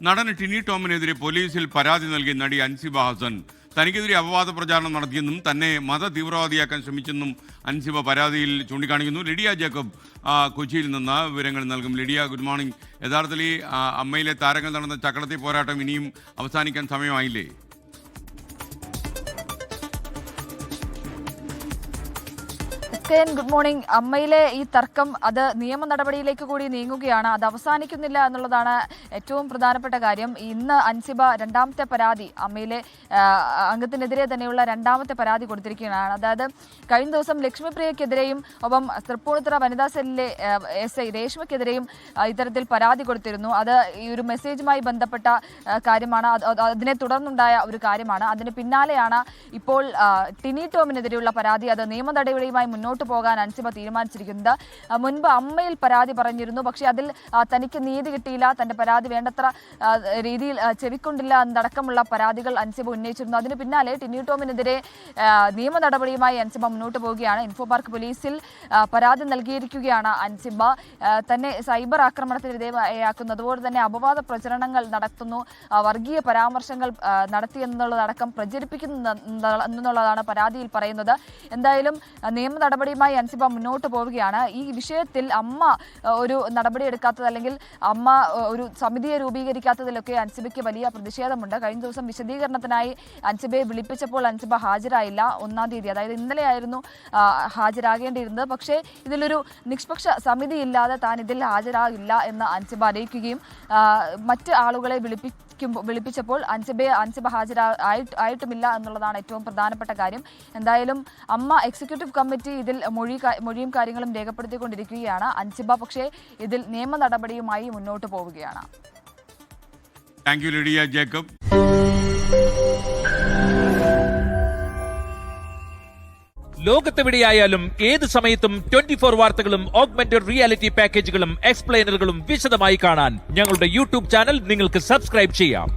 നടൻ ടിനി ടോമിനെതിരെ പോലീസിൽ പരാതി നൽകിയ നടി അൻസിബ ഹസൻ തനിക്കെതിരെ അപവാദ പ്രചാരണം നടത്തിയെന്നും തന്നെ മത തീവ്രവാദിയാക്കാൻ ശ്രമിച്ചെന്നും അൻസിബ പരാതിയിൽ ചൂണ്ടിക്കാണിക്കുന്നു. ലിഡിയ ജേക്കബ് കൊച്ചിയിൽ നിന്ന് വിവരങ്ങൾ നൽകും. Lydia, good morning. യഥാർത്ഥത്തിൽ അമ്മയിലെ താരങ്ങൾ നടന്ന ചക്രത്തി പോരാട്ടം ഇനിയും അവസാനിക്കാൻ സമയമായില്ലേ? Good morning. അമ്മയിലെ ഈ തർക്കം അത് നിയമ നടപടിയിലേക്ക് കൂടി നീങ്ങുകയാണ്. അത് അവസാനിക്കുന്നില്ല എന്നുള്ളതാണ് ഏറ്റവും പ്രധാനപ്പെട്ട കാര്യം. ഇന്ന് അൻസിബ രണ്ടാമത്തെ പരാതി, അമ്മയിലെ അംഗത്തിനെതിരെ തന്നെയുള്ള രണ്ടാമത്തെ പരാതി കൊടുത്തിരിക്കുകയാണ്. അതായത് കഴിഞ്ഞ ദിവസം ലക്ഷ്മിപ്രിയക്കെതിരെയും ഒപ്പം തൃപ്പൂണിത്തുറ വനിതാ സെല്ലിലെ SI രേഷ്മയ്ക്കെതിരെയും ഇത്തരത്തിൽ പരാതി കൊടുത്തിരുന്നു. അത് ഈ ഒരു മെസ്സേജുമായി ബന്ധപ്പെട്ട കാര്യമാണ്. അതിനെ തുടർന്നുണ്ടായ ഒരു കാര്യമാണ്. അതിന് പിന്നാലെയാണ് ഇപ്പോൾ ടിനി ടോമിനെതിരെയുള്ള പരാതി. അത് നിയമ നടപടിയുമായി മുന്നോട്ട് പോകാൻ അൻസിബ തീരുമാനിച്ചിരിക്കുന്നത്. മുൻപ് അമ്മയിൽ പരാതി പറഞ്ഞിരുന്നു, പക്ഷേ അതിൽ തനിക്ക് നീതി കിട്ടിയില്ല, തന്റെ പരാതി വേണ്ടത്ര രീതിയിൽ ചെവിക്കൊണ്ടില്ല എന്നടക്കമുള്ള പരാതികൾ അൻസിബ ഉന്നയിച്ചിരുന്നു. അതിന് പിന്നാലെ ടിനി ടോമിനെതിരെ നിയമ നടപടിയുമായി അൻസിബ മുന്നോട്ട് പോവുകയാണ്. ഇൻഫോ പാർക്ക് പോലീസിൽ പരാതി നൽകിയിരിക്കുകയാണ് അൻസിബ. തന്നെ സൈബർ ആക്രമണത്തിന് വിധേയമാക്കുന്നു, അതുപോലെ തന്നെ അപവാദ പ്രചരണങ്ങൾ നടത്തുന്നു, വർഗീയ പരാമർശങ്ങൾ നടത്തിയെന്നുള്ളതടക്കം പ്രചരിപ്പിക്കുന്നു എന്നുള്ളതാണ് പരാതിയിൽ പറയുന്നത്. എന്തായാലും നിയമ നടപടിയുമായി അൻസിബ മുന്നോട്ട് പോവുകയാണ്. ഈ വിഷയത്തിൽ അമ്മ ഒരു നടപടി എടുക്കാത്തത്, അല്ലെങ്കിൽ അമ്മ ഒരു സമിതിയെ രൂപീകരിക്കാത്തതിലൊക്കെ അൻസിബയ്ക്ക് വലിയ പ്രതിഷേധമുണ്ട്. കഴിഞ്ഞ ദിവസം വിശദീകരണത്തിനായി അൻസിബയെ വിളിപ്പിച്ചപ്പോൾ അൻസിബ ഹാജരായില്ല. 1-ാം തീയതി, അതായത് ഇന്നലെയായിരുന്നു ഹാജരാകേണ്ടിയിരുന്നത്. പക്ഷേ ഇതിലൊരു നിഷ്പക്ഷ സമിതി ഇല്ലാതെ താൻ ഇതിൽ ഹാജരാകില്ല എന്ന് അൻസിബ അറിയിക്കുകയും മറ്റ് ആളുകളെ വിളിപ്പിച്ചപ്പോൾ അൻസിബ ഹാജരായിട്ടുമില്ല എന്നുള്ളതാണ് ഏറ്റവും പ്രധാനപ്പെട്ട കാര്യം. എന്തായാലും അമ്മ എക്സിക്യൂട്ടീവ് കമ്മിറ്റി ഇതിൽ മൊഴിയും കാര്യങ്ങളും രേഖപ്പെടുത്തിക്കൊണ്ടിരിക്കുകയാണ്. അൻസിബ പക്ഷേ ഇതിൽ നിയമ നടപടിയുമായി മുന്നോട്ട് പോവുകയാണ്. Thank you Lydia Jacob. ലോകത്തെവിടെയായാലും ഏത് സമയത്തും 24 വാർത്തകളും ഓഗ്മെന്റഡ് റിയാലിറ്റി പാക്കേജുകളും എക്സ്പ്ലെയിനറുകളും വിശദമായി കാണാൻ ഞങ്ങളുടെ യൂട്യൂബ് ചാനൽ നിങ്ങൾക്ക് സബ്സ്ക്രൈബ് ചെയ്യാം.